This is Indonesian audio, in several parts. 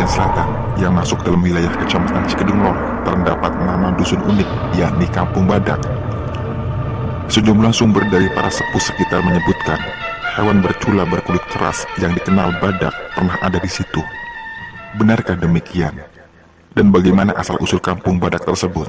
bagian selatan yang masuk dalam wilayah Kecamatan Cikedung Lor terdapat nama dusun unik, yakni Kampung Badak. Sejumlah sumber dari para sepuh sekitar menyebutkan hewan bercula berkulit keras yang dikenal badak pernah ada di situ. Benarkah demikian? Dan bagaimana asal-usul Kampung Badak tersebut?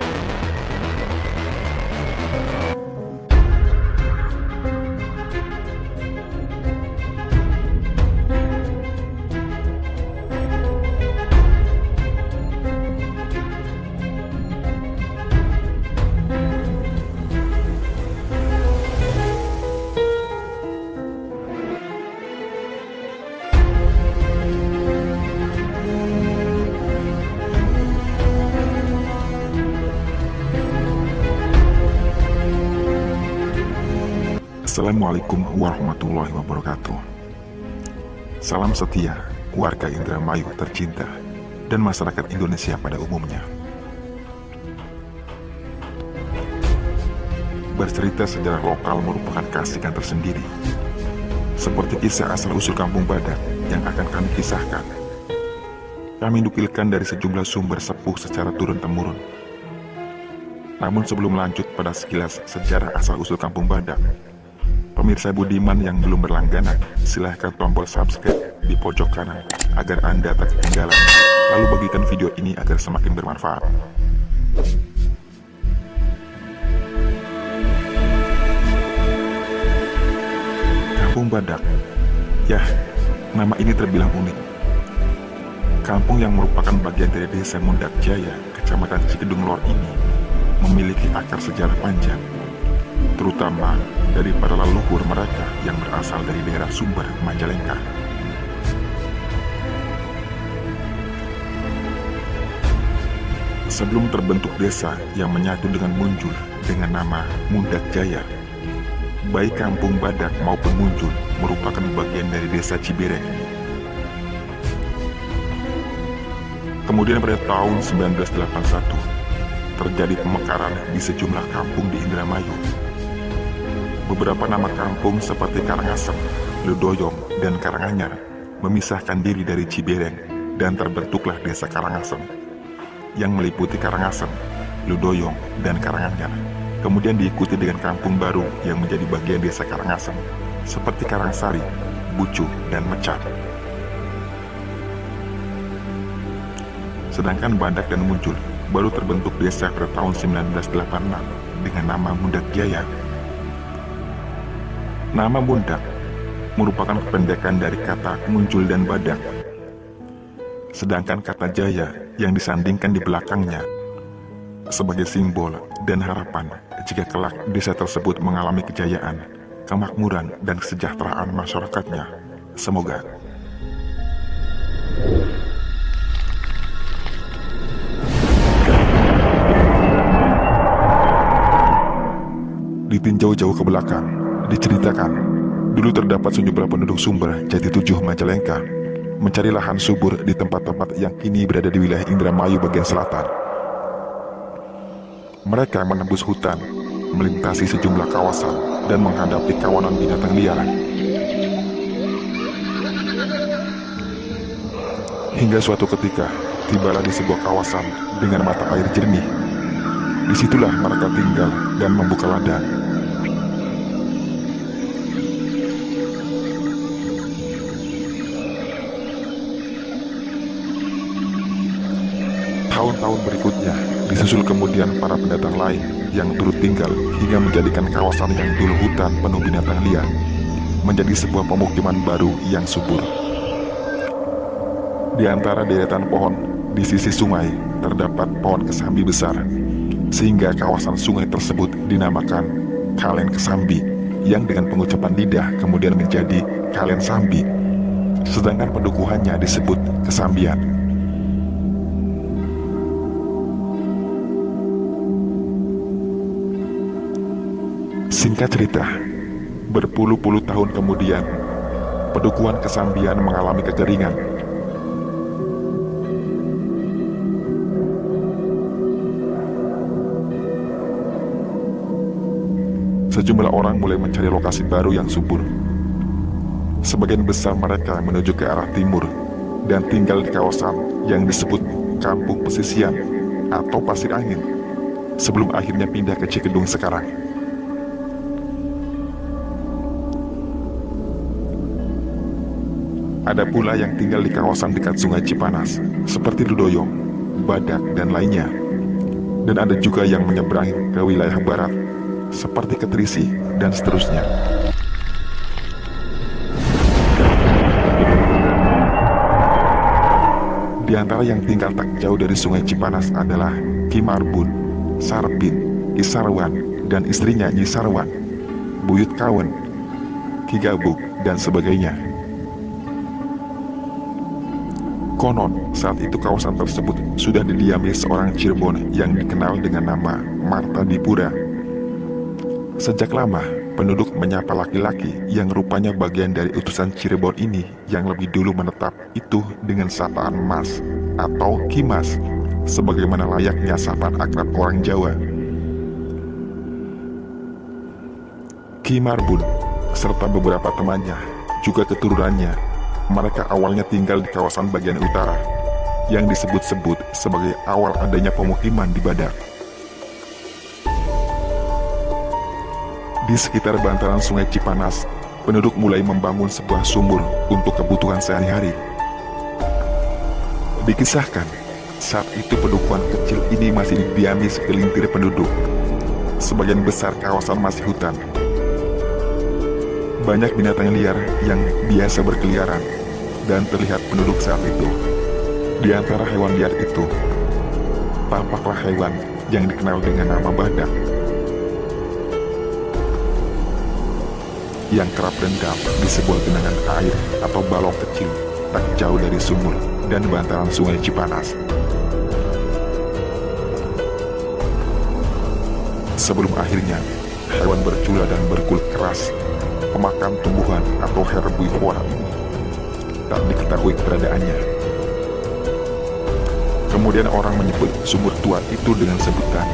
Assalamualaikum warahmatullahi wabarakatuh. Salam setia warga Indramayu tercinta dan masyarakat Indonesia pada umumnya. Bercerita sejarah lokal merupakan keasikan tersendiri, seperti kisah asal-usul Kampung Badak yang akan kami kisahkan. Kami nukilkan dari sejumlah sumber sepuh secara turun-temurun. Namun sebelum lanjut pada sekilas sejarah asal-usul Kampung Badak, pemirsa budiman yang belum berlangganan, silahkan tombol subscribe di pojok kanan agar Anda tak ketinggalan. Lalu bagikan video ini agar semakin bermanfaat. Kampung Badak, ya, nama ini terbilang unik. Kampung yang merupakan bagian dari Desa Mundak Jaya, Kecamatan Cikedung Lor ini memiliki akar sejarah panjang, terutama dari para leluhur mereka yang berasal dari daerah Sumber, Majalengka. Sebelum terbentuk desa yang menyatu dengan Munjul dengan nama Mundak Jaya, baik Kampung Badak maupun Munjul merupakan bagian dari Desa Cibereng. Kemudian pada tahun 1981, terjadi pemekaran di sejumlah kampung di Indramayu. Beberapa nama kampung seperti Karangasem, Ludoyong, dan Karanganyar memisahkan diri dari Cibereng dan terbentuklah Desa Karangasem yang meliputi Karangasem, Ludoyong, dan Karanganyar. Kemudian diikuti dengan kampung baru yang menjadi bagian Desa Karangasem seperti Karangsari, Bucu, dan Mecat. Sedangkan Badak dan Munjul baru terbentuk desa pada tahun 1986 dengan nama Mundak Jaya. Nama Mundak merupakan kependekan dari kata Munjul dan Badak. Sedangkan kata Jaya yang disandingkan di belakangnya sebagai simbol dan harapan jika kelak desa tersebut mengalami kejayaan, kemakmuran, dan kesejahteraan masyarakatnya. Semoga. Ditinjau jauh ke belakang, diceritakan, dulu terdapat sejumlah penduduk Sumber, Jati 7, Majalengka, mencari lahan subur di tempat-tempat yang kini berada di wilayah Indramayu bagian selatan. Mereka menembus hutan, melintasi sejumlah kawasan, dan menghadapi kawanan binatang liar. Hingga suatu ketika, tibalah di sebuah kawasan dengan mata air jernih. Disitulah mereka tinggal dan membuka ladang. Tahun-tahun berikutnya, disusul kemudian para pendatang lain yang turut tinggal hingga menjadikan kawasan yang dulu hutan penuh binatang liar menjadi sebuah pemukiman baru yang subur. Di antara deretan pohon di sisi sungai terdapat pohon kesambi besar, sehingga kawasan sungai tersebut dinamakan Kalen Kesambi, yang dengan pengucapan lidah kemudian menjadi Kalen Sambi, sedangkan pendukuhannya disebut Kesambian. Singkat cerita, berpuluh-puluh tahun kemudian, pedukuhan Kesambian mengalami kekeringan. Sejumlah orang mulai mencari lokasi baru yang subur. Sebagian besar mereka menuju ke arah timur, dan tinggal di kawasan yang disebut Kampung Pesisian atau Pasir Angin sebelum akhirnya pindah ke Cikedung sekarang. Ada pula yang tinggal di kawasan dekat Sungai Cipanas, seperti Dudoyong, Badak, dan lainnya. Dan ada juga yang menyeberangi ke wilayah barat, seperti Ketrisi, dan seterusnya. Di antara yang tinggal tak jauh dari Sungai Cipanas adalah Ki Marbun, Sarpin, Ki Sarwan, dan istrinya Nyi Sarwan, Buyut Kawen, Ki Gabuk, dan sebagainya. Konon, saat itu kawasan tersebut sudah didiami seorang Cirebon yang dikenal dengan nama Marta Dipura. Sejak lama, penduduk menyapa laki-laki yang rupanya bagian dari utusan Cirebon ini yang lebih dulu menetap itu dengan sapaan Mas atau Kimas, sebagaimana layaknya sapaan akrab orang Jawa. Ki Marbun serta beberapa temannya, juga keturunannya, mereka awalnya tinggal di kawasan bagian utara yang disebut-sebut sebagai awal adanya pemukiman di Badak. Di sekitar bantaran Sungai Cipanas, penduduk mulai membangun sebuah sumur untuk kebutuhan sehari-hari. Dikisahkan, saat itu pedukuhan kecil ini masih didiami segelintir penduduk. Sebagian besar kawasan masih hutan. Banyak binatang liar yang biasa berkeliaran dan terlihat penduduk saat itu. Di antara hewan liar itu, tampaklah hewan yang dikenal dengan nama badak, yang kerap rendam di sebuah genangan air atau balong kecil tak jauh dari sumur dan bantaran Sungai Cipanas. Sebelum akhirnya hewan bercula dan berkulit keras, pemakan tumbuhan atau herbivora ini tak diketahui keberadaannya. Kemudian orang menyebut sumur tua itu dengan sebutan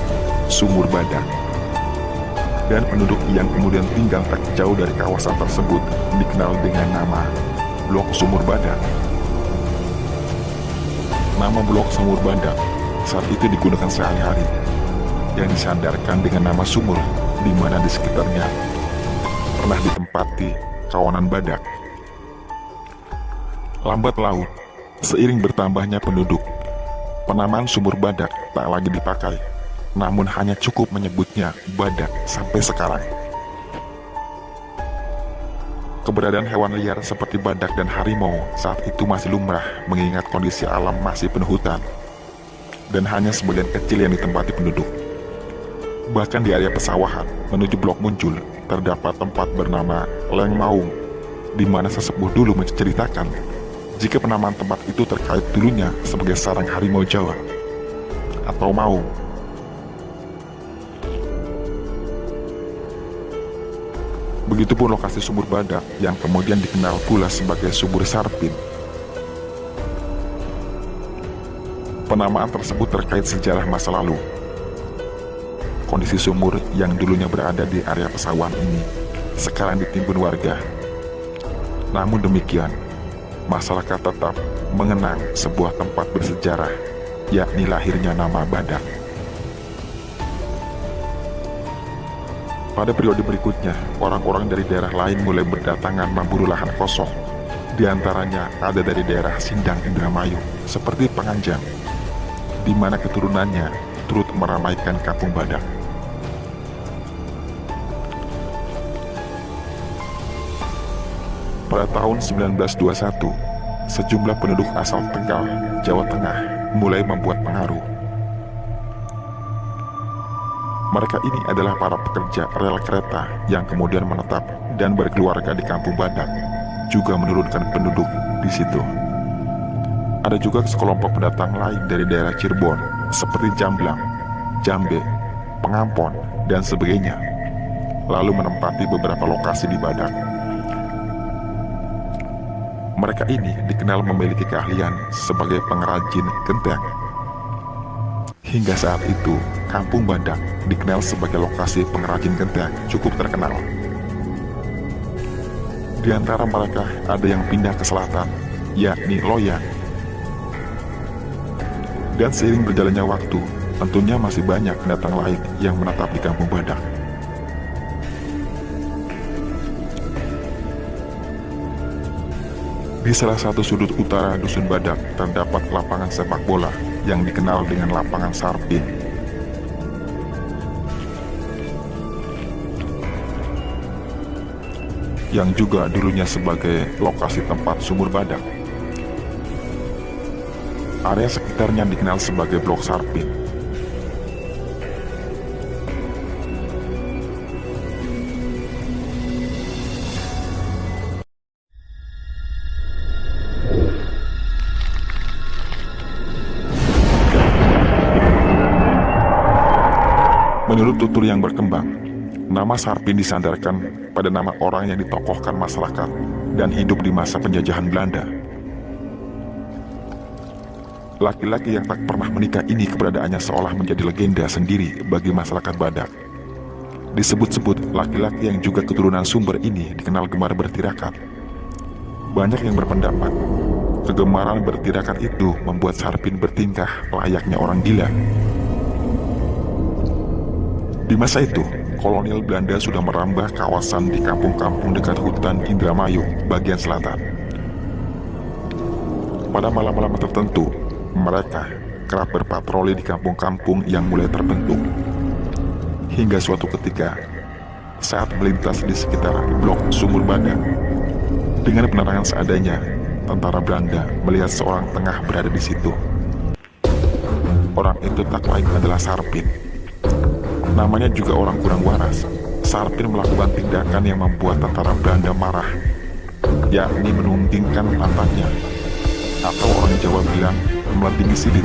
Sumur Badak. Dan penduduk yang kemudian tinggal tak jauh dari kawasan tersebut dikenal dengan nama Blok Sumur Badak. Nama Blok Sumur Badak saat itu digunakan sehari-hari, yang disandarkan dengan nama sumur, di mana di sekitarnya pernah ditempati kawanan badak. Lambat laun, seiring bertambahnya penduduk, penamaan Sumur Badak tak lagi dipakai, namun hanya cukup menyebutnya Badak sampai sekarang. Keberadaan hewan liar seperti badak dan harimau saat itu masih lumrah mengingat kondisi alam masih penuh hutan, dan hanya sebagian kecil yang ditempati penduduk. Bahkan di area pesawahan menuju Blok Muncul terdapat tempat bernama Leng Maung, di mana sesepuh dulu menceritakan jika penamaan tempat itu terkait dulunya sebagai sarang harimau Jawa atau Maung. Begitupun lokasi Sumur Badak yang kemudian dikenal pula sebagai Sumur Sarpin. Penamaan tersebut terkait sejarah masa lalu. Kondisi sumur yang dulunya berada di area pesawahan ini sekarang ditimbun warga. Namun demikian, masyarakat tetap mengenang sebuah tempat bersejarah, yakni lahirnya nama Badak. Pada periode berikutnya, orang-orang dari daerah lain mulai berdatangan memburu lahan kosong. Di antaranya ada dari daerah Sindang Indramayu, seperti Panganjang, di mana keturunannya turut meramaikan Kampung Badak. Pada tahun 1921, sejumlah penduduk asal Tegal, Jawa Tengah mulai membuat pengaruh. Mereka ini adalah para pekerja rel kereta yang kemudian menetap dan berkeluarga di Kampung Badak, juga menurunkan penduduk di situ. Ada juga sekelompok pendatang lain dari daerah Cirebon, seperti Jamblang, Jambe, Pengampon, dan sebagainya, lalu menempati beberapa lokasi di Badak. Mereka ini dikenal memiliki keahlian sebagai pengrajin genteng. Hingga saat itu, Kampung Badak dikenal sebagai lokasi pengrajin genteng cukup terkenal. Di antara mereka ada yang pindah ke selatan, yakni Loyang, Dan seiring berjalannya waktu, tentunya masih banyak pendatang lain yang menetap di Kampung Badak. Di salah satu sudut utara Dusun Badak terdapat lapangan sepak bola yang dikenal dengan lapangan Sarpin. Yang juga dulunya sebagai lokasi tempat sumur badak. Area sekitarnya dikenal sebagai Blok Sarpin. Menurut tutur yang berkembang, nama Sarpin disandarkan pada nama orang yang ditokohkan masyarakat dan hidup di masa penjajahan Belanda. Laki-laki yang tak pernah menikah ini keberadaannya seolah menjadi legenda sendiri bagi masyarakat Badak. Disebut-sebut laki-laki yang juga keturunan sumber ini dikenal gemar bertirakat. Banyak yang berpendapat kegemaran bertirakat itu membuat Sarpin bertingkah layaknya orang gila. Di masa itu, kolonial Belanda sudah merambah kawasan di kampung-kampung dekat hutan Indramayu bagian selatan. Pada malam-malam tertentu, mereka kerap berpatroli di kampung-kampung yang mulai terbentuk. Hingga suatu ketika, saat melintas di sekitar blok sumur badak, dengan penerangan seadanya, tentara Belanda melihat seorang tengah berada di situ. Orang itu tak lain adalah Sarpin. Namanya juga orang kurang waras. Sarpin melakukan tindakan yang membuat tentara Belanda marah, yakni menunggingkan pantatnya, atau orang Jawa bilang melentingi silit,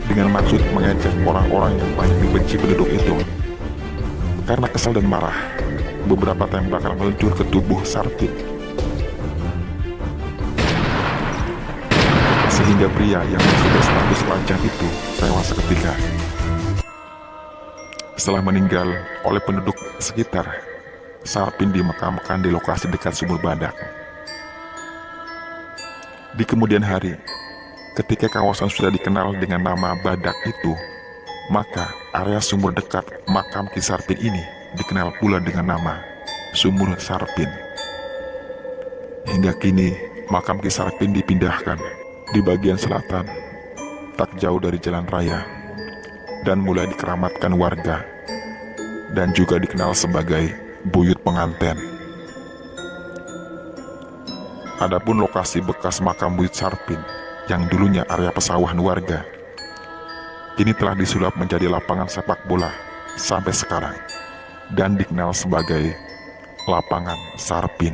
dengan maksud mengejek orang-orang yang banyak dibenci penduduk itu. Karena kesal dan marah, beberapa tembakan meluncur ke tubuh Sarpin, sehingga pria yang masih berstatus lajang itu tewas seketika. Setelah meninggal oleh penduduk sekitar, Sarpin dimakamkan di lokasi dekat sumur badak. Di kemudian hari, ketika kawasan sudah dikenal dengan nama Badak itu, maka area sumur dekat makam Ki Sarpin ini dikenal pula dengan nama Sumur Sarpin. Hingga kini, makam Ki Sarpin dipindahkan di bagian selatan, tak jauh dari jalan raya, dan mulai dikeramatkan warga, dan juga dikenal sebagai Buyut Penganten. Adapun lokasi bekas makam Buyut Sarpin yang dulunya area pesawahan warga, kini telah disulap menjadi lapangan sepak bola sampai sekarang, dan dikenal sebagai Lapangan Sarpin.